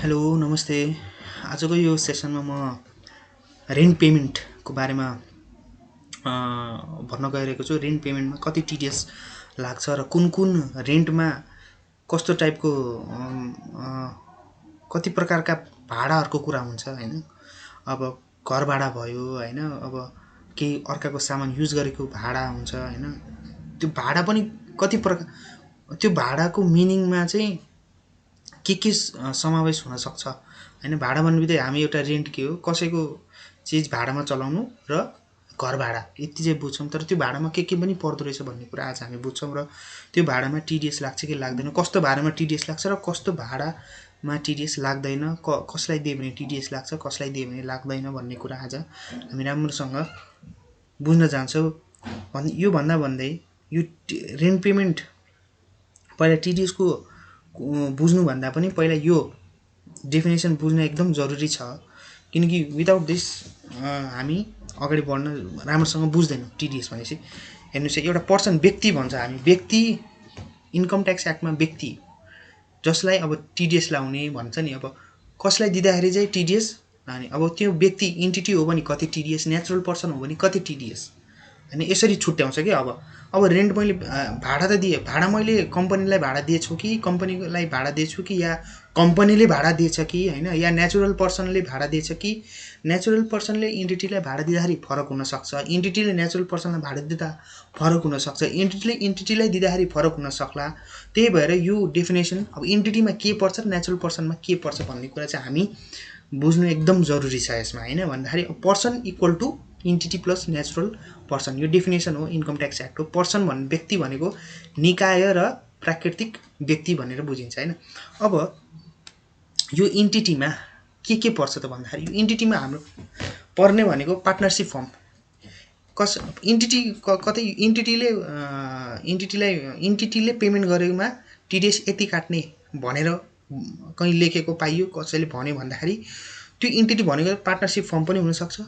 Hello नमस्ते। आजको यो सेसनमा म रेन्ट पेमेन्टको बारेमा भन्न गइरहेको छु। रेन्ट पेमेन्टमा कति टिडिएस लाग्छ र कुन कुन रेन्टमा कस्तो टाइपको कति प्रकारका भाडाहरूको कुरा हुन्छ हैन। अब घर भाडा भयो हैन, अब केही अर्काको सामान युज गरेको भाडा हुन्छ हैन। त्यो भाडा पनि कति प्रकार, त्यो भाडाको मिनिङमा चाहिँ के समावेश हुन सक्छ हैन। भाडा भन्नेबित्तिकै हामी एउटा रेन्ट के हो, कसैको चिज भाडामा चलाउनु र घर भाडा यति चाहिँ बुझ्छौँ। तर त्यो भाडामा के पनि पर्दो रहेछ भन्ने कुरा आज हामी बुझ्छौँ। र त्यो भाडामा टिडिएस लाग्छ कि लाग्दैन, कस्तो भाडामा टिडिएस लाग्छ र कस्तो भाडामा टिडिएस लाग्दैन, कसलाई दियो भने टिडिएस लाग्छ, कसलाई दियो भने लाग्दैन भन्ने कुरा आज हामी राम्रोसँग बुझ्न जान्छौँ। यो भन्दा भन्दै यो रेन्ट पेमेन्ट पहिला टिडिएसको बुझ्नुभन्दा पनि पहिला यो डेफिनेसन बुझ्न एकदम जरुरी छ। किनकि विदाउट दिस हामी अगाडि बढ्न राम्रोसँग बुझ्दैनौँ। टिडिएस भनेपछि हेर्नुहोस्, एउटा पर्सन व्यक्ति भन्छ हामी, व्यक्ति इन्कम ट्याक्स एक्टमा व्यक्ति जसलाई अब टिडिएस लाउने भन्छ नि। अब कसलाई दिँदाखेरि चाहिँ टिडिएस लाने, अब त्यो व्यक्ति इन्टिटी हो भने कति टिडिएस, नेचुरल पर्सन हो भने कति टिडिएस हैन, यसरी छुट्याउँछ कि। अब रेन्ट मैले भाडा त दिएँ, भाडा मैले कम्पनीलाई भाडा दिएछु कि कम्पनीलाई भाडा दिएछु कि या कम्पनीले भाडा दिएछ कि हैन, या नेचुरल पर्सनले भाडा दिएछ कि नेचुरल पर्सनले इन्टिटीलाई भाडा दिँदाखेरि फरक हुनसक्छ, इन्टिटीले नेचुरल पर्सनलाई भाडा दिँदा फरक हुनसक्छ, इन्टिटीले इन्टिटीलाई दिँदाखेरि फरक हुन सक्ला। त्यही भएर यो डेफिनेसन अब इन्टिटीमा के पर्छ र नेचुरल पर्सनमा के पर्छ भन्ने कुरा चाहिँ हामी बुझ्नु एकदम जरुरी छ यसमा हैन। भन्दाखेरि person equal to entity plus natural person, यो डेफिनेसन हो इन्कम ट्याक्स एक्टको। पर्सन भन्ने व्यक्ति भनेको निकाय र प्राकृतिक व्यक्ति भनेर बुझिन्छ हैन। अब यो इन्टिटीमा के पर्छ त भन्दाखेरि, यो इन्टिटीमा हाम्रो पर्ने भनेको पार्टनरसिप फर्म। इन्टिटी कतै इन्टिटीले पेमेन्ट गरेकोमा टिडिएस यति काट्ने भनेर कहीँ लेखेको पाइयो, कसैले भन्यो भन्दाखेरि त्यो इन्टिटी भनेको पार्टनरसिप फर्म पनि हुनसक्छ,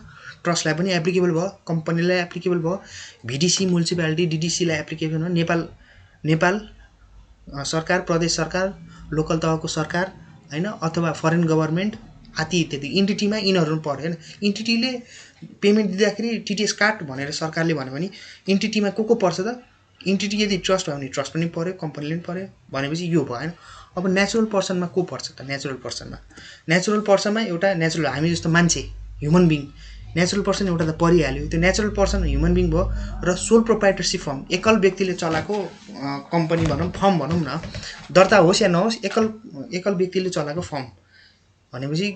ट्रस्टलाई पनि एप्लिकेबल भयो, कम्पनीलाई एप्लिकेबल भयो, भिडिसी म्युनिसिपालिटी डिडिसीलाई एप्लिकेबल भयो, नेपाल सरकार, प्रदेश सरकार, लोकल तहको सरकार हैन, अथवा फरेन गभर्मेन्ट आदि इत्यादि इन्टिटीमा यिनीहरू पर्यो हैन। इन्टिटीले पेमेन्ट दिँदाखेरि टिडिएस काट भनेर सरकारले भन्यो भने इन्टिटीमा को पर्छ त? इन्टिटी यदि ट्रस्ट भयो भने ट्रस्ट पनि पर्यो, कम्पनीले पनि पर्यो भनेपछि यो भयो हैन। अब नेचुरल पर्सनमा को पर्छ त? नेचुरल पर्सनमा एउटा नेचुरल हामी जस्तो मान्छे, ह्युमन बिङ, नेचुरल पर्सन एउटा त परिहाल्यो। त्यो नेचुरल पर्सन ह्युमन बिङ भयो र सोल प्रोप्राइटरसिप फर्म, एकल व्यक्तिले चलाएको कम्पनी भनौँ, फर्म भनौँ न, दर्ता होस् या नहोस्, एकल व्यक्तिले चलाएको फर्म भनेपछि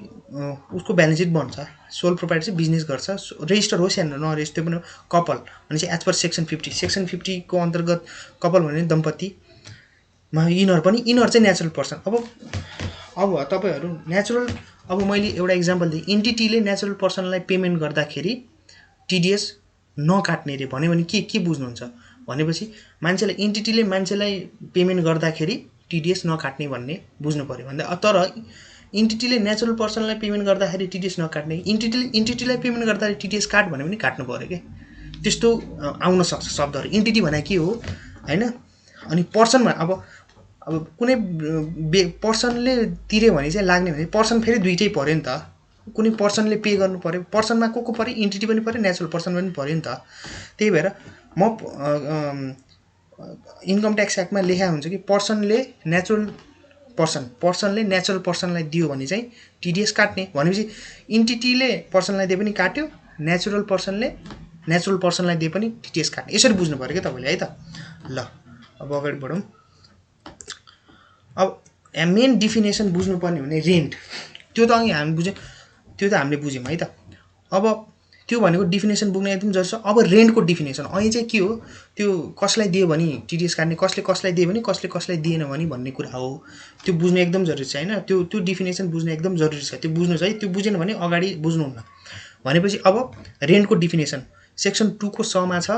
उसको ब्यालेन्स सिट बन्छ। सोल प्रोप्राइटरसिप बिजनेस गर्छ, रेजिस्टर होस् या नरेजिस्टर, त्यो पनि कपल भनेपछि एज पर सेक्सन 50 को अन्तर्गत कपल भने दम्पतिमा यिनीहरू चाहिँ नेचुरल पर्सन। अब तपाईहरु नेचुरल, अब मैले एउटा इक्जाम्पल दिएँ, इन्टिटीले नेचुरल पर्सनलाई पेमेन्ट गर्दाखेरि टिडिएस नकाट्ने रे भन्यो भने के बुझ्नुहुन्छ भनेपछि इन्टिटीले मान्छेलाई पेमेन्ट गर्दाखेरि टिडिएस नकाट्ने भन्ने बुझ्नु पर्यो भन्दा। तर इन्टिटीले नेचुरल पर्सनलाई पेमेन्ट गर्दाखेरि टिडिएस नकाट्ने, इन्टिटीलाई पेमेन्ट गर्दाखेरि टिडिएस काट भन्यो भने काट्नु पर्यो के, त्यस्तो आउन सक्छ शब्दहरु। इन्टिटी भने के हो हैन, अनि पर्सन अब कुनै पर्सनले तिर्यो भने चाहिँ लाग्ने भने पर्सन फेरि दुईटै पर्यो नि त। कुनै पर्सनले पे गर्नु पर्यो, पर्सनमा को पर्यो, इन्टिटी पनि पर्यो, नेचुरल पर्सन पनि पर्यो नि त। त्यही भएर म इन्कम ट्याक्स एक्टमा लेखा हुन्छ कि पर्सनले नेचुरल पर्सनलाई दियो भने चाहिँ टिडिएस काट्ने भनेपछि इन्टिटीले पर्सनलाई दिए पनि काट्यो, नेचुरल पर्सनले नेचुरल पर्सनलाई दिए पनि टिडिएस काट्ने, यसरी बुझ्नु पर्यो के तपाईले है त। ल अब अगाडि बढौँ। अब मेन डेफिनेसन बुझ्नुपर्ने भने रेन्ट, त्यो त अघि हामी बुझ्यौँ, त्यो त हामीले बुझ्यौँ है त। अब त्यो भनेको डेफिनेसन बुझ्न एकदम जरुरी छ। अब रेन्टको डेफिनेसन अहिले चाहिँ के हो, त्यो कसलाई दियो भने टिडिएस काट्ने, कसले कसलाई दियो भने, कसले कसलाई दिएन भने भन्ने कुरा हो। त्यो बुझ्न एकदम जरुरी छ हैन। त्यो डेफिनेसन बुझ्न एकदम जरुरी छ। त्यो बुझ्नुस् है, त्यो बुझेन भने अगाडि बुझ्नुहुन्न। भनेपछि अब रेन्टको डेफिनेसन सेक्सन 2 को 6 मा छ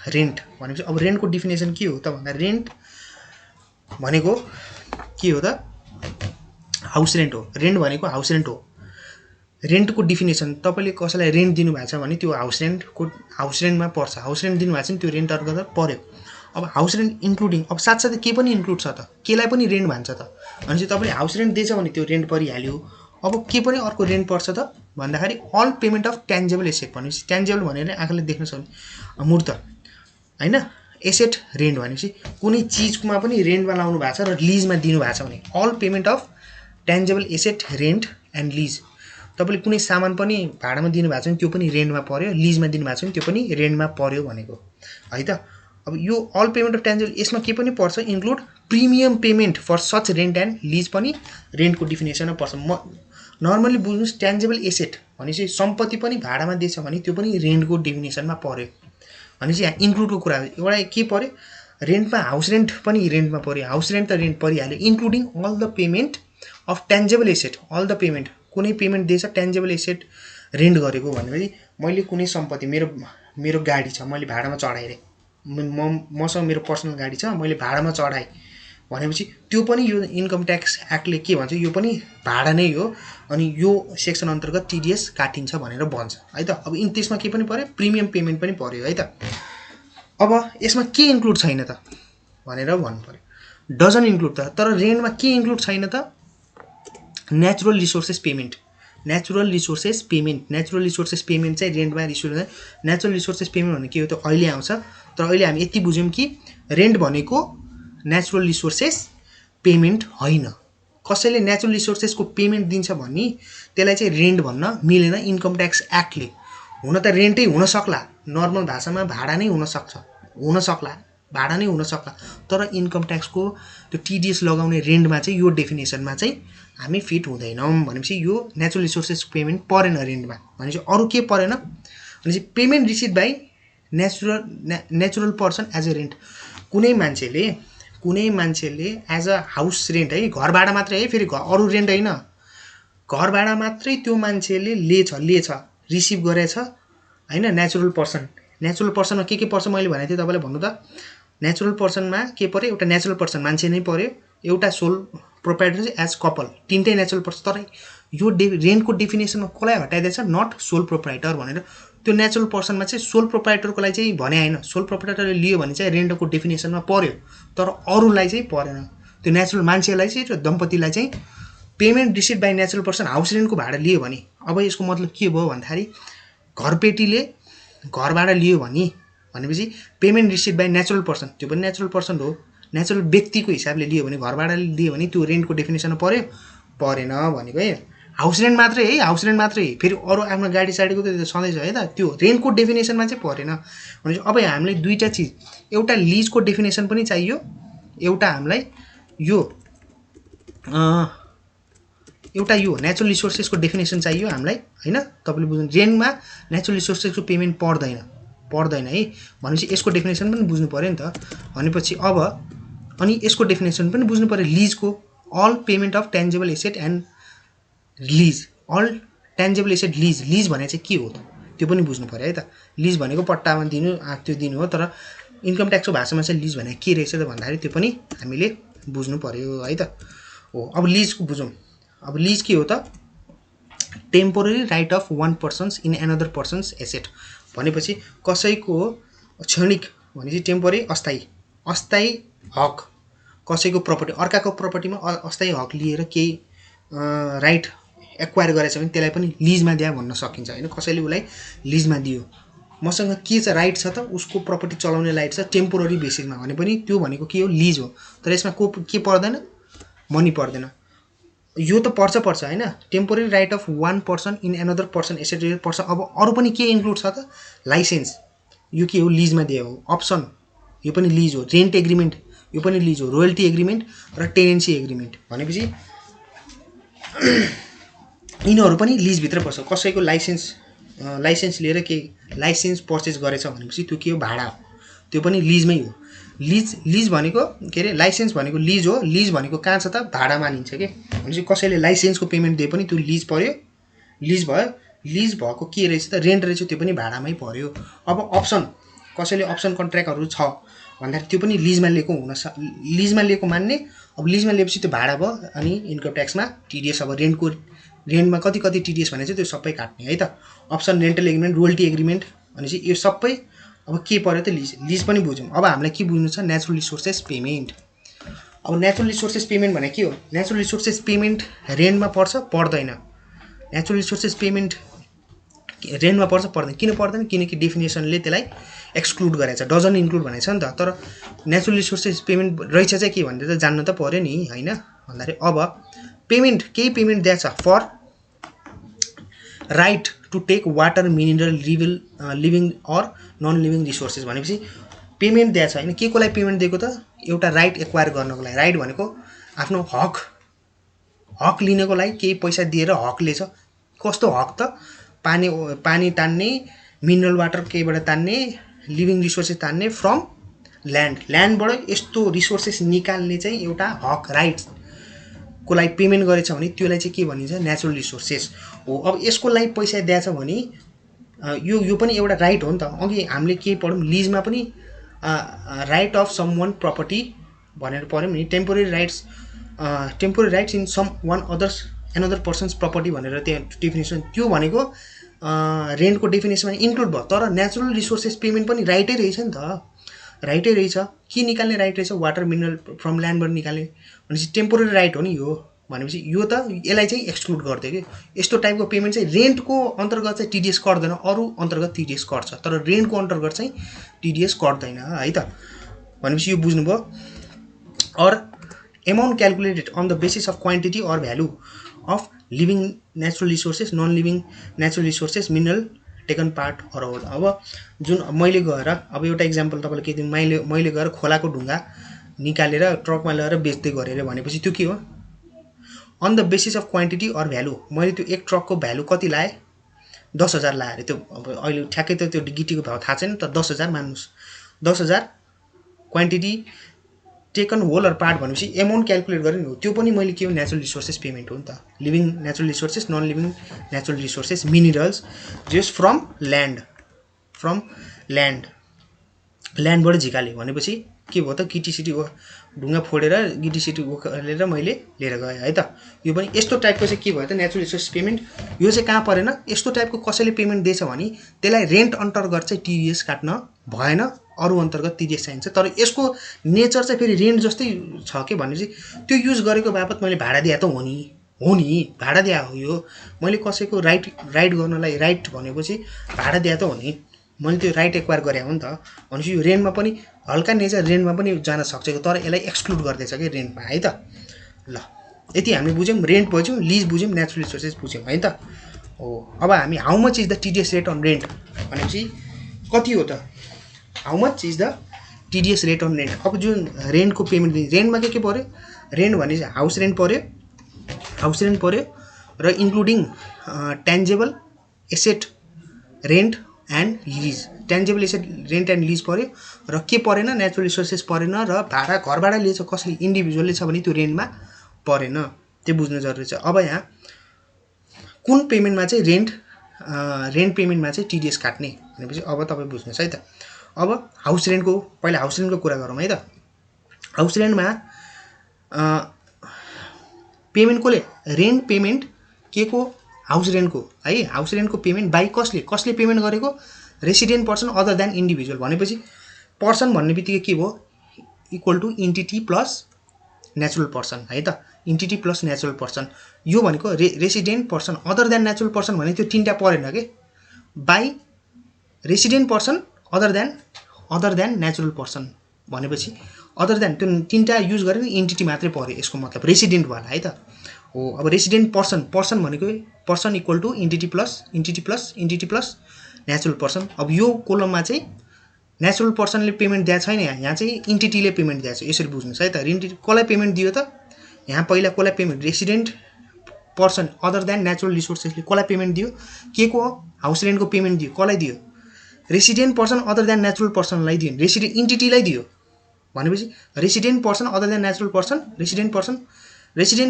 रेन्ट भनेपछि। अब रेन्टको डेफिनेसन के हो त भन्दा, रेन्ट भनेको के हो त, हाउस रेन्ट हो। रेन्ट भनेको हाउस रेन्ट हो। रेन्टको डेफिनेसन तपाईले कसैलाई रेन्ट दिनु भएको छ भने त्यो हाउस रेन्टमा पर्छ। हाउस रेन्ट दिनु भएको छ नि त्यो रेन्ट अन्तर्गत पर्यो। अब हाउस रेन्ट इन्क्लुडिङ अब साथसाथै के पनि इन्क्लुड छ त, केलाई पनि रेन्ट भन्छ त। भनेपछि तपाईँले हाउस रेन्ट दिएछ भने त्यो रेन्ट परिहाल्यो। अब के पनि अर्को रेन्ट पर्छ त भन्दाखेरि all payment of tangible asset, भनेपछि ट्यान्जेबल भनेर आँखाले देख्न सक्ने मूर्त होइन, एसेट रेन्ट भनेपछि कुनै चिजमा पनि रेन्टमा लाउनु भएको छ र लिजमा दिनुभएको छ भने all payment of tangible asset rent and lease. तपाईँले कुनै सामान पनि भाडामा दिनुभएको छ भने त्यो पनि रेन्टमा पर्यो, लिजमा दिनुभएको छ भने त्यो पनि रेन्टमा पर्यो भनेको है त। अब यो अल पेमेन्ट अफ ट्यान्जेबल यसमा के पनि पर्छ, include premium payment for such rent and lease पनि रेन्टको डिफिनेसनमा पर्छ। नर्मली बुझ्नुहोस् ट्यान्जेबल एसेट भनेपछि सम्पत्ति पनि भाडामा दिएछ भने त्यो पनि रेन्टको डेफिनेसनमा पर्यो। भनेपछि यहाँ इन्क्लुडको कुरा एउटा के पर्यो, रेन्टमा हाउस रेन्ट पनि रेन्टमा पर्यो, हाउस रेन्ट त रेन्ट परिहाल्यो, including all the payment of tangible asset, all the payment कुनै पेमेन्ट दिएछ ट्यान्जेबल एसेट रेन्ट गरेको भनेपछि मैले कुनै सम्पत्ति मेरो गाडी छ मैले भाडामा चढाएँ, मसँग मेरो पर्सनल गाडी छ मैले भाडामा चढाएँ भनेपछि त्यो पनि यो इन्कम ट्याक्स एक्टले के भन्छ, यो पनि भाडा नै हो अनि यो सेक्सन अन्तर्गत टिडिएस काटिन्छ भनेर भन्छ है त। अब त्यसमा के पनि पर्यो, प्रिमियम पेमेन्ट पनि पर्यो है त। अब यसमा के इन्क्लुड छैन त भनेर भन्नु पर्यो, डजन इन्क्लुड त, तर रेन्टमा के इन्क्लुड छैन त, natural resources payment. Natural resources payment चाहिँ रेन्टमा नेचुरल रिसोर्सेस पेमेन्ट भने के हो त अहिले आउँछ, तर अहिले हामी यति बुझ्यौँ कि रेन्ट भनेको नेचुरल रिसोर्सेस पेमेन्ट होइन। कसैले नेचुरल रिसोर्सेसको पेमेन्ट दिन्छ भने त्यसलाई चाहिँ रेन्ट भन्न मिलेन इन्कम ट्याक्स एक्टले। हुन त रेन्टै हुन सक्ला, नर्मल भाषामा भाडा नै हुन सक्ला, भाडा नै हुन सक्ला, तर इन्कम ट्याक्सको त्यो टिडिएस लगाउने रेन्टमा चाहिँ यो डेफिनेसनमा चाहिँ हामी फिट हुँदैनौँ। भनेपछि यो नेचुरल रिसोर्सेस पेमेन्ट परेन रेन्टमा। भनेपछि अरू के परेन भनेपछि payment received by natural person as a rent. कुनै मान्छेले एज अ हाउस रेन्ट है, घर भाडा मात्रै है, फेरि अरू रेन्ट होइन, घर भाडा मात्रै त्यो मान्छेले लिएछ रिसिभ गरेछ होइन। नेचुरल पर्सनमा के पर्छ मैले भनेको थिएँ तपाईँलाई भन्नु त, नेचुरल पर्सनमा के पर्यो, एउटा नेचुरल पर्सन मान्छे नै पर्यो, एउटा सोल प्रोप्राइटर एज कपल, तिनटै नेचुरल पर्सन। तर यो रेन्टको डेफिनेसनमा कसलाई हटाइदिएछ, नट सोल प्रोप्राइटर भनेर। त्यो नेचुरल पर्सनमा चाहिँ सोल प्रोप्राइटरको लागि चाहिँ भने होइन, सोल प्रोप्राइटरले लियो भने चाहिँ रेन्टको डेफिनेसनमा पर्यो, तर अरूलाई चाहिँ परेन। त्यो नेचुरल मान्छेलाई चाहिँ र दम्पतिलाई चाहिँ payment received by natural person house रेन्टको भाडा लियो भने, अब यसको मतलब के भयो भन्दाखेरि घरपेटीले घर भाडा लियो भनेपछि payment received by natural person, त्यो पनि नेचुरल पर्सन हो, नेचुरल व्यक्तिको हिसाबले लियो भने, घर भाडा लियो भने त्यो रेन्टको डेफिनेसनमा पर्यो, परेन भनेको है। हाउस रेन्ट मात्रै फेरि अरू आफ्नो गाडी साडीको त सधैँ छ है त, त्यो रेन्टको डेफिनेसनमा चाहिँ परेन। भनेपछि अब हामीलाई दुईवटा चिज, एउटा लिजको डेफिनेसन पनि चाहियो, एउटा हामीलाई एउटा यो नेचुरल रिसोर्सेसको डेफिनेसन चाहियो हामीलाई होइन। तपाईँले बुझ्नु, रेन्टमा नेचुरल रिसोर्सेसको पेमेन्ट पर्दैन है। भनेपछि यसको डेफिनेसन पनि बुझ्नु पऱ्यो नि त। भनेपछि अब अनि यसको डेफिनेसन पनि बुझ्नु पऱ्यो, लिजको all payment of tangible asset and lease, all tangible asset lease भने चाहिँ के हो त त्यो पनि बुझ्नु पऱ्यो है त। लिज भनेको पट्टामा दिनु हो, तर इन्कम ट्याक्सको भाषामा चाहिँ लिज भने के रहेछ त भन्दाखेरि त्यो पनि हामीले बुझ्नु पऱ्यो है त। हो, अब लिजको बुझौँ। अब लिज के हो त, temporary right of one persons in another persons asset. भनेपछि कसैको क्षणिक भनेपछि टेम्पोररी अस्थायी हक, कसैको प्रपर्टी अर्काको प्रपर्टीमा अस्थायी हक लिएर केही राइट एक्वायर गरेछ भने त्यसलाई पनि लिजमा दिया भन्न सकिन्छ होइन। कसैले उसलाई लिजमा दियो, मसँग के छ राइट छ त, उसको प्रपर्टी चलाउने राइट छ टेम्पोररी बेसिसमा भने पनि त्यो भनेको के हो, लिज हो। तर यसमा के पर्दैन, मनी पर्दैन। यो त पर्छ होइन, temporary right of one person in another person asset पर्छ। अब अरू पनि के इन्क्लुड छ त, लाइसेन्स, यो के हो, लिजमा दियो हो। अप्सन, यो पनि लिज हो। रेन्ट एग्रिमेन्ट, यो पनि लिज हो। रोयल्टी एग्रिमेन्ट र टेनेन्सी एग्रिमेन्ट भनेपछि यिनीहरू पनि लिजभित्र पर्छ। कसैको लाइसेन्स लिएर केही लाइसेन्स पर्चेस गरेछ भनेपछि त्यो के हो, भाडा हो, त्यो पनि लिजमै हो। लिज भनेको के अरे, लाइसेन्स भनेको लिज हो, लिज भनेको कहाँ छ त, भाडामा लिन्छ के। भनेपछि कसैले लाइसेन्सको पेमेन्ट दिए पनि त्यो लिज पर्यो, लिज भयो। लिज भएको के रहेछ त, रेन्ट रहेछ, त्यो पनि भाडामै पर्यो। अब अप्सन, कसैले अप्सन कन्ट्र्याक्टहरू छ भन्दाखेरि त्यो पनि लिजमा लिएको मान्ने। अब लिजमा लिएपछि त्यो भाडा भयो अनि इन्कम ट्याक्समा टिडिएस, अब रेन्टमा कति टिडिएस भने चाहिँ त्यो सबै काट्ने है त। Option, rental agreement, royalty agreement भनेपछि यो सबै अब अब के पर्यो त लिज पनि बुझ्यौँ। अब हामीलाई के बुझ्नु छ नेचुरल रिसोर्सेस पेमेन्ट। अब नेचुरल रिसोर्सेस पेमेन्ट भने के हो? नेचुरल रिसोर्सेस पेमेन्ट रेन्टमा पर्छ पर्दैन? नेचुरल रिसोर्सेस पेमेन्ट रेन्टमा पर्छ पर्दैन? किन पर्दैन? किनकि डेफिनेसनले त्यसलाई एक्सक्लुड गरेको छ, डजन्ट इन्क्लुड भनेको छ नि त। तर नेचुरल रिसोर्सेस पेमेन्ट रहेछ चाहिँ के भनेर त जान्नु त पर्यो नि हैन? भन्दाखेरि अब पेमेन्ट केही पेमेन्ट दिएको छ for right to take water mineral living or non living resources भनेपछि पेमेन्ट दिएको छ हैन? के को लागि पेमेन्ट दिएको त? एउटा राइट एक्वायर गर्नको लागि। राइट भनेको आफ्नो हक लिनको लागि केही पैसा दिएर हक लिएछ। कस्तो हक त? पानी तान्ने, मिनरल वाटर केहीबाट तान्ने, लिभिङ रिसोर्सेस तान्ने फ्रम ल्यान्डबाट यस्तो रिसोर्सेस निकाल्ने चाहिँ एउटा हक राइटको लागि पेमेन्ट गरेछ भने त्यसलाई चाहिँ के भनिन्छ? नेचुरल रिसोर्सेस हो। अब यसको लागि पैसा दिएछ भने यो पनि एउटा राइट हो नि त। अघि हामीले के पढ्यौँ लिजमा पनि right of someone property भनेर पढ्यौँ नि। Temporary rights in someone another person's property भनेर त्यहाँ डेफिनेसन। त्यो भनेको रेन्टको डेफिनेसनमा इन्क्लुड भयो। तर नेचुरल रिसोर्सेस पेमेन्ट पनि राइटै रहेछ नि त, राइटै रहेछ। के निकाल्ने राइट रहेछ? वाटर मिनरल फ्रम ल्यान्डबाट निकाल्ने भनेपछि टेम्पोरेरी राइट हो नि यो। भनेपछि यो त यसलाई चाहिँ एक्सक्लुड गरिदियो कि यस्तो टाइपको पेमेन्ट चाहिँ रेन्टको अन्तर्गत चाहिँ टिडिएस कट्दैन, अरू अन्तर्गत टिडिएस कट्छ, तर रेन्टको अन्तर्गत चाहिँ टिडिएस कट्दैन है त। भनेपछि यो बुझ्नुभयो। Or amount calculated on the basis of quantity or value of living natural resources, non-living natural resources, mineral taken part or all। अब जुन मैले गएर अब एउटा इक्जाम्पल तपाईँलाई के दिउँ, मैले गएर खोलाको ढुङ्गा निकालेर ट्रकमा ल्याएर बेच्दै गरेँ अरे भनेपछि त्यो के हो? On the basis of quantity or value. मैले त्यो एक ट्रकको भ्यालु कति लाएँ? 10,000 लाएँ अरे। त्यो अब अहिले ठ्याक्कै त त्यो गिटीको भाउ थाहा छैन, तर 10,000 मान्नुहोस्। 10,000 quantity taken whole or part भनेपछि एमाउन्ट क्यालकुलेट गरेँ नि हो। त्यो पनि मैले के हो? नेचुरल रिसोर्सेस पेमेन्ट हो नि त। Living natural resources, non living natural resources, minerals just from ल्यान्डबाट झिकालेँ भनेपछि के भयो त? गिटीसिटी ढुङ्गा फोडेर गिटीसिटी उखालेर मैले लिएर गएँ है त। यो पनि यस्तो टाइपको चाहिँ के भयो त? Natural resource payment. यो चाहिँ कहाँ परेन? यस्तो टाइपको कसैले पेमेन्ट दिएछ भने त्यसलाई रेन्ट अन्तर्गत चाहिँ टिडिएस काट्न भएन, अरू अन्तर्गत टिडिएस चाहिन्छ। तर यसको नेचर चाहिँ फेरि रेन्ट जस्तै छ के भनेपछि त्यो युज गरेको बापत मैले भाडा दिए त हो नि भाडा दिए हो। यो मैले कसैको राइट गर्नलाई राइट भनेपछि भाडा दिए त हो नि, मैले त्यो राइट एक्वायर गरेँ हो नि त। भनेपछि यो रेन्टमा पनि हल्का नेचर रेन्टमा पनि जान सक्छ, तर यसलाई एक्सक्लुड गर्दैछ कि रेन्टमा है त। ल यति हामीले बुझ्यौँ, रेन्ट बुझ्यौँ, लिज बुझ्यौँ, नेचुरल रिसोर्सेस बुझ्यौँ है त। हो अब हामी how much is the TDS rate on rent भनेपछि कति हो त? How much is the TDS rate on rent. अब जुन रेन्टको पेमेन्ट रेन्टमा के पऱ्यो? रेन्ट भने चाहिँ हाउस रेन्ट पऱ्यो र including tangible asset rent and lease. Tangible asset rent and lease पऱ्यो र के परेन? नेचुरल रिसोर्सेस परेन र घर भाडा लिएछ कसैले इन्डिभिजुअलले छ भने त्यो रेन्टमा परेन। त्यो बुझ्नु जरुरी छ। अब यहाँ कुन पेमेन्टमा चाहिँ रेन्ट पेमेन्टमा चाहिँ टिडिएस काट्ने भनेपछि अब तपाईँ बुझ्नुहोस् है त। अब पहिला हाउस रेन्टको कुरा गरौँ है त। हाउस रेन्टमा पेमेन्ट कसले? रेन्ट पेमेन्ट के को? हाउस रेन्टको है। हाउस रेन्टको पेमेन्ट बाई कसले पेमेन्ट गरेको? Resident person other than individual. भनेपछि पर्सन भन्ने बित्तिकै के भयो? Equal to entity plus natural person है त। इन्टिटी प्लस नेचुरल पर्सन यो भनेको resident person other than natural person भने त्यो तीनटा परेन के? By resident person other than natural person भनेपछि अदर देन त्यो तीनटा युज गरेर इन्टिटी मात्रै पर्यो, यसको मतलब रेसिडेन्ट वाला है त। हो अब रेसिडेन्ट पर्सन भनेको person equal to entity plus natural person. अब यो कोलममा चाहिँ नेचुरल पर्सनले पेमेन्ट दिएको छैन, यहाँ चाहिँ इन्टिटीले पेमेन्ट दिएको छ। यसरी बुझ्नुहोस् है त। इन्टिटी कसलाई पेमेन्ट दियो त? यहाँ पहिला कसलाई payment? Resident person other than natural रिसोर्सेसले कसलाई पेमेन्ट दियो? के को? हाउस रेन्टको पेमेन्ट दियो। कसलाई दियो? Resident person other than natural पर्सनलाई दियो, इन्टिटीलाई दियो। भनेपछि resident person other than natural person, resident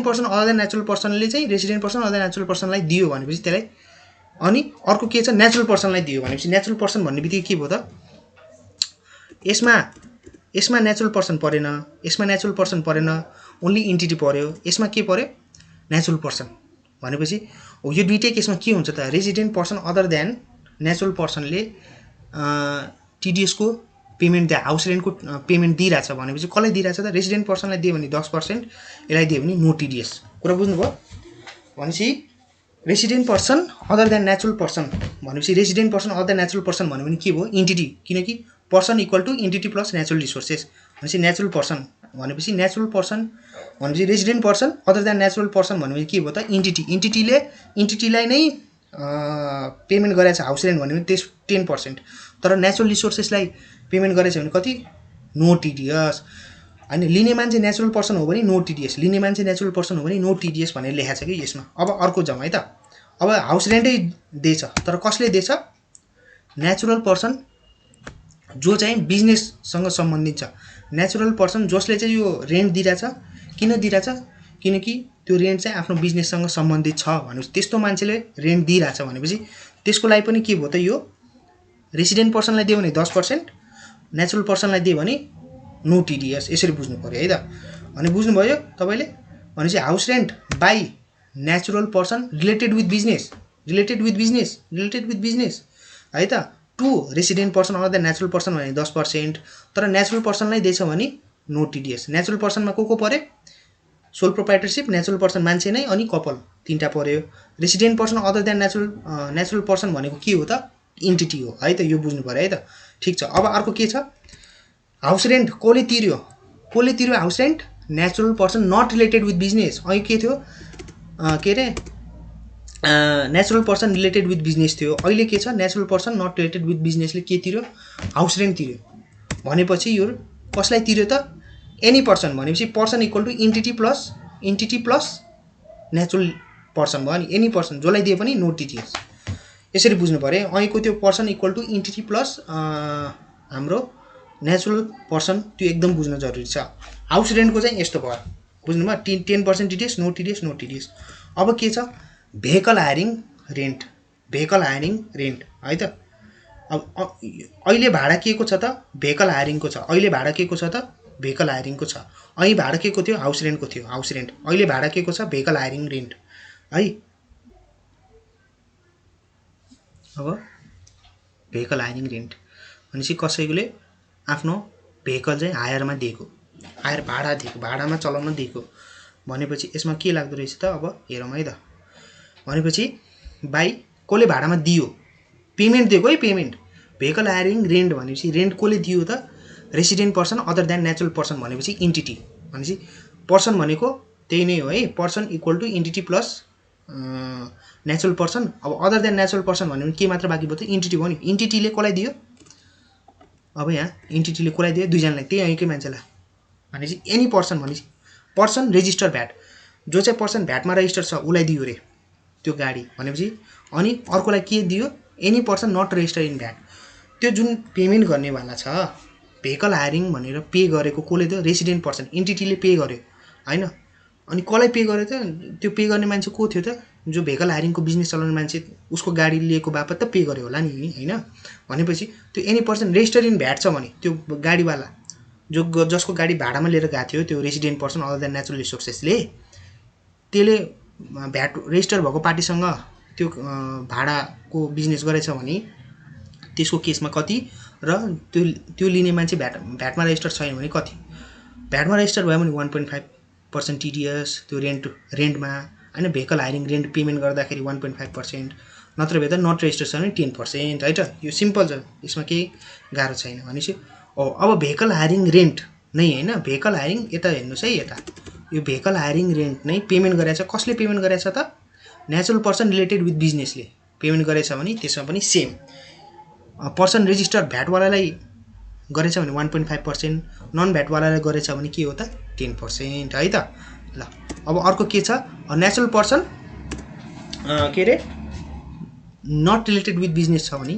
person other than natural पर्सनले चाहिँ resident person other than natural पर्सनलाई दियो भनेपछि त्यसलाई। अनि अर्को के छ? नेचुरल पर्सनलाई दियो भनेपछि नेचुरल पर्सन भन्ने बित्तिकै के भयो त? यसमा नेचुरल पर्सन परेन, यसमा नेचुरल पर्सन परेन, ओन्ली इन्टिटी पर्यो। यसमा के पर्यो? Natural person. भनेपछि हो यो दुईटै केसमा के हुन्छ त? Resident person other than natural पर्सनले TDS को पेमेन्ट दिए, हाउस रेन्टको पेमेन्ट दिइरहेछ भनेपछि कसलाई दिइरहेछ त? रेसिडेन्ट पर्सनलाई दियो भने 10%, यसलाई दियो भने नो TDS। कुरा बुझ्नुभयो? भनेपछि resident person other than natural person भनेपछि resident person other than natural person भन्यो भने के भयो? इन्टिटी, किनकि person equal to entity plus natural resources भनेपछि नेचुरल पर्सन भनेपछि नेचुरल पर्सन भनेपछि resident person other than natural person भनेपछि के भयो त? इन्टिटी। इन्टिटीलाई नै पेमेन्ट गरेछ हाउस रेन्ट भन्यो भने त्यस 10%, तर नेचुरल रिसोर्सेसलाई पेमेन्ट गरेछ भने कति? No TDS। होइन, लिने मान्छे नेचुरल पर्सन हो भने नो TDS, लिने मान्छे नेचुरल पर्सन हो भने नो TDS भनेर लेखाएको छ कि यसमा। अब अर्को जाउँ है त। अब हाउस रेन्टै दिएछ, तर कसले दिएछ? नेचुरल पर्सन जो चाहिँ बिजनेससँग सम्बन्धित छ। नेचुरल पर्सन जसले चाहिँ यो रेन्ट दिइरहेछ, किन दिइरहेछ? किनकि त्यो रेन्ट चाहिँ आफ्नो बिजनेससँग सम्बन्धित छ भनेपछि त्यस्तो मान्छेले रेन्ट दिइरहेछ भनेपछि त्यसको लागि पनि के भयो त? यो रेसिडेन्ट पर्सनलाई दियो भने 10%, नेचुरल पर्सनलाई दियो भने नो TDS। यसरी बुझ्नु पऱ्यो है त। अनि बुझ्नुभयो तपाईँले? भनेपछि house rent by natural person related with business है त, to resident person other than natural person भने 10%, तर नेचुरल पर्सनलाई दिएछ भने नो TDS। नेचुरल पर्सनमा को पऱ्यो? सोल प्रोप्राइटरसिप, नेचुरल पर्सन मान्छे नै, अनि कपल, तीनटा पऱ्यो। Resident person other than natural person भनेको के हो त? इन्टिटी हो है त। यो बुझ्नु पऱ्यो है त। ठिक छ। अब अर्को के छ? हाउस रेन्ट कसले तिर्यो house rent? Natural person not related with business. अहिले के थियो? के अरे natural person related with business थियो। अहिले के छ? Natural person not related with बिजनेसले के तिर्यो? House rent तिर्यो। भनेपछि यो कसलाई तिर्यो त? एनी पर्सन भनेपछि person equal to entity plus natural person भयो नि। एनी पर्सन जसलाई दिए पनि नो TDS। यसरी बुझ्नु पऱ्यो। अहिलेको त्यो person equal to entity plus हाम्रो नेचुरल पर्सन, त्यो एकदम बुझ्न जरुरी छ। हाउस रेन्टको चाहिँ यस्तो भयो, बुझ्नुभयो? 10% TDS, नो TDS। अब के छ? भेहिकल हायरिङ रेन्ट है त। अब अहिले भाडा के को छ त? भेहिकल हायरिङको छ। अहिले भाडा के को छ त? भेहिकल हायरिङको छ। अहिले भाडा के को थियो? हाउस रेन्टको थियो, हाउस रेन्ट। अहिले भाडा के को छ? भेहिकल हायरिङ रेन्ट है। अब भेहिकल हायरिङ रेन्ट भनेपछि कसैले आफ्नो भेहिकल चाहिँ हायरमा दिएको, भाडामा चलाउन दिएको भनेपछि यसमा के लाग्दो रहेछ त? अब हेरौँ है त। भनेपछि बाई कसले भाडामा दियो? पेमेन्ट दिएको है, पेमेन्ट। भेहिकल हायरिङ रेन्ट भनेपछि रेन्ट कसले दियो त? Resident person other than natural person भनेपछि इन्टिटी। भनेपछि पर्सन भनेको त्यही नै हो है, person equal to entity plus natural person. अब अदर देन नेचुरल पर्सन भन्यो भने के मात्र बाँकी भयो त? इन्टिटी भयो नि। इन्टिटीले कसलाई दियो? अब यहाँ इन्टिटीले कसलाई दियो? दुईजनालाई, त्यही અહીંकै मान्छेलाई। भनेपछि एनी पर्सन भनेपछि पर्सन रेजिस्टर भ्याट, जो चाहिँ पर्सन भ्याटमा रेजिस्टर छ उसलाई दियो रे त्यो गाडी भनेपछि। अनि अर्कोलाई के दियो? Any person not register in VAT. त्यो जुन पेमेन्ट गर्नेवाला छ भेहिकल हायरिङ भनेर पे गरेको कसले त? रेसिडेन्ट पर्सन, इन्टिटीले पे गर्यो होइन। अनि कसलाई पे गर्यो त? त्यो पे गर्ने मान्छे को थियो त? जो भेहिकल हायरिङको बिजनेस चलाउने मान्छे, उसको गाडी लिएको बापत त पे गर्यो होला नि होइन। भनेपछि त्यो any person register in VAT छ भने त्यो गाडीवाला जसको गाडी भाडामा लिएर गएको थियो त्यो resident person other than natural रिसोर्सेसले, त्यसले भ्याट रेजिस्टर भएको पार्टीसँग त्यो भाडाको बिजनेस गरेछ भने त्यसको केसमा कति, र त्यो लिने मान्छे भ्याटमा रेजिस्टर छैन भने कति? भ्याटमा रेजिस्टर भयो भने 1.5% TDS त्यो रेन्टमा होइन। भेहिकल हायरिङ रेन्ट पेमेन्ट गर्दाखेरि 1.5%, नत्र भए त नट रेजिस्टर छ भने 10% है त। यो सिम्पल छ, यसमा केही गाह्रो छैन। भनेपछि अब भेहिकल हायरिङ रेन्ट नै होइन, भेहिकल हायरिङ यता हेर्नुहोस् है, यता यो भेहिकल हायरिङ रेन्ट नै पेमेन्ट गरेछ। कसले पेमेन्ट गरेछ त? नेचुरल पर्सन रिलेटेड विथ बिजनेसले पेमेन्ट गरेछ भने त्यसमा पनि सेम। पर्सन रेजिस्टर भ्याटवालालाई गरेछ भने 1.5%, नन भ्याटवालालाई गरेछ भने के हो त? 10% है त। ल अब अर्को के छ? नेचुरल पर्सन के अरे नट रिलेटेड विथ बिजनेस छ भने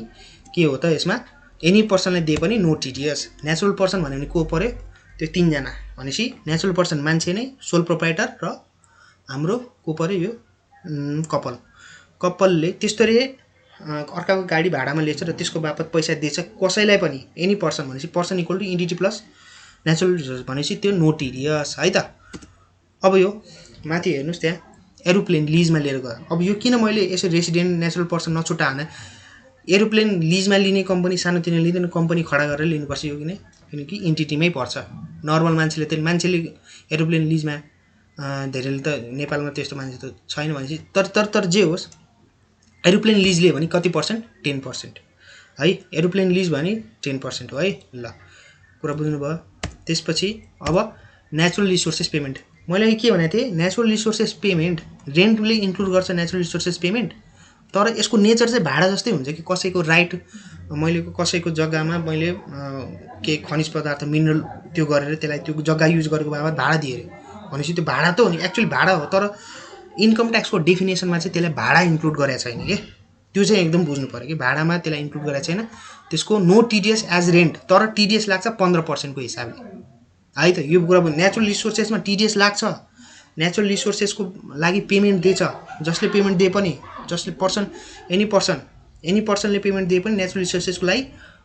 के हो त? यसमा एनी पर्सनलाई दिए पनि नो TDS। नेचुरल पर्सन भन्यो भने को पऱ्यो? त्यो तीनजना भनेपछि नेचुरल पर्सन मान्छे नै, सोल प्रोप्राइटर र हाम्रो को पऱ्यो? यो कपालले त्यस्तोले अर्काको गाडी भाडामा लिएछ र त्यसको बापत पैसा दिएछ कसैलाई पनि। एनी पर्सन भनेपछि person equal to entity plus natural resource भनेपछि त्यो नो TDS है त। अब यो माथि हेर्नुहोस्, त्यहाँ एरोप्लेन लिजमा लिएर गयो। अब यो किन मैले यसरी रेसिडेन्ट नेचुरल पर्सन नछुट्याएन? एरोप्लेन लिजमा लिने कम्पनी सानोतिनो लिँदैन, कम्पनी खडा गरेर लिनुपर्छ यो किनकि इन्टिटीमै पर्छ। नर्मल मान्छेले एरोप्लेन लिजमा धेरैले त नेपालमा त्यस्तो मान्छे त छैन भनेपछि तर जे होस् एरोप्लेन लिज लियो भने कति पर्सेन्ट 10% है। एरोप्लेन लिज भने 10% हो है। ल कुरा बुझ्नुभयो। त्यसपछि अब नेचुरल रिसोर्सेस पेमेन्ट मैले के भनेको थिएँ, नेचुरल रिसोर्सेस पेमेन्ट रेन्टले इन्क्लुड गर्छ नेचुरल रिसोर्सेस पेमेन्ट, तर यसको नेचर चाहिँ भाडा जस्तै हुन्छ कि कसैको राइट मैले कसैको जग्गामा मैले के खनिज पदार्थ मिनरल त्यो गरेर त्यसलाई त्यो जग्गा युज गरेको बाबत भाडा दिएँ भनेपछि त्यो भाडा त हो नि, एक्चुअली भाडा हो, तर इन्कम ट्याक्सको डेफिनेसनमा चाहिँ त्यसलाई भाडा इन्क्लुड गरेको छैन कि, त्यो चाहिँ एकदम बुझ्नु पऱ्यो कि भाडामा त्यसलाई इन्क्लुड गरेको छैन। त्यसको नो टिडिएस एज रेन्ट, तर टिडिएस लाग्छ 15% को हिसाबले है त। यो कुरा नेचुरल रिसोर्सेसमा टिडिएस लाग्छ, नेचुरल रिसोर्सेसको लागि पेमेन्ट दिएछ, जसले पेमेन्ट दिए पनि जसले एनी पर्सनले पेमेन्ट दिए पनि नेचुरल रिसोर्सेसको लागि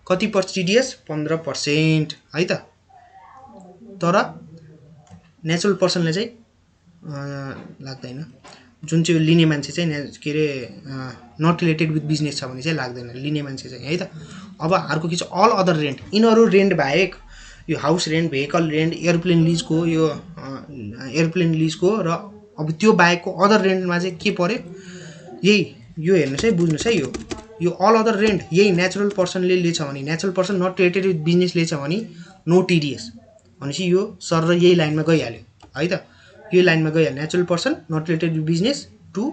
कति पर्छ टिडिएस 15% है त। तर नेचुरल पर्सनले चाहिँ लाग्दैन, जुन चाहिँ लिने मान्छे चाहिँ के अरे नट रिलेटेड विथ बिजनेस छ भने चाहिँ लाग्दैन लिने मान्छे चाहिँ है त। अब अर्को के छ अल अदर रेन्ट, यिनीहरू रेन्ट बाहेक यो house rent, vehicle rent, aeroplane लिजको र अब त्यो बाहेकको अदर रेन्टमा चाहिँ के पर्यो, यही यो हेर्नुहोस् है, बुझ्नुहोस् है, यो अल अदर रेन्ट यही नेचुरल पर्सनले लिएछ भने, natural person not related with business लिएछ भने नो टिडिएस भनेपछि यो सर र यही लाइनमा गइहाल्यो है त। यो लाइनमा गइहाल्यो, natural person not related with business to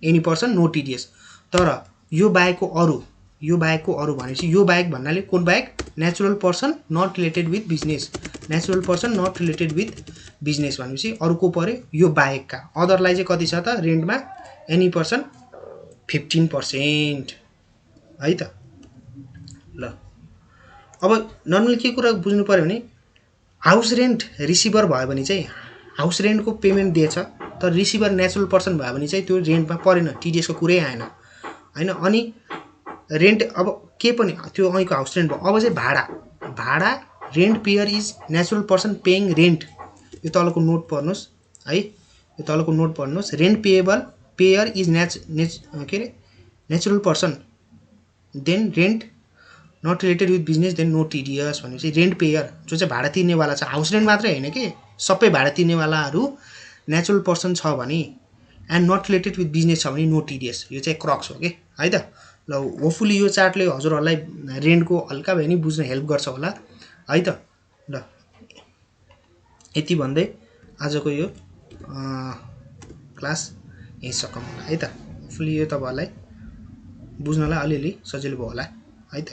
any person no TDS. तर यो बाहेकको अरू भनेपछि यो बाहेक भन्नाले कुन बाहेक, natural person not related with business, natural person not related with business भनेपछि अरूको पऱ्यो यो बाहेकका अदरलाई चाहिँ कति छ त रेन्टमा एनी पर्सन 15% है त। ल अब नर्मली के कुरा बुझ्नु पऱ्यो भने हाउस रेन्ट रिसिभर भयो भने चाहिँ हाउस रेन्टको पेमेन्ट दिएछ, तर रिसिभर नेचुरल पर्सन भयो भने चाहिँ त्यो रेन्टमा परेन, टिडिएसको कुरै आएन हैन। अनि रेन्ट अब के पनि त्यो अहिलेको हाउस रेन्ट भयो। अब चाहिँ भाडा rent payer is natural person paying rent, यो तलको नोट पढ्नुहोस् है, यो तलको नोट पढ्नुहोस्। Rent payer is natural person then rent not related with business then no TDS भनेपछि रेन्ट पेयर जो चाहिँ भाडा तिर्नेवाला छ, हाउस रेन्ट मात्रै होइन कि सबै भाडा तिर्नेवालाहरू नेचुरल पर्सन छ भने and not related with business छ भने नो टिडिएस, यो चाहिँ क्रक्स हो कि है त। ल होपफुली यो चार्टले हजुरहरूलाई रेन्टको हल्का भए नि बुझ्न हेल्प गर्छ होला है त। ल यति भन्दै आजको यो क्लास यहीँ सकौँ होला है त। होपफुली यो तपाईँहरूलाई बुझ्नलाई अलिअलि सजिलो भयो होला है त।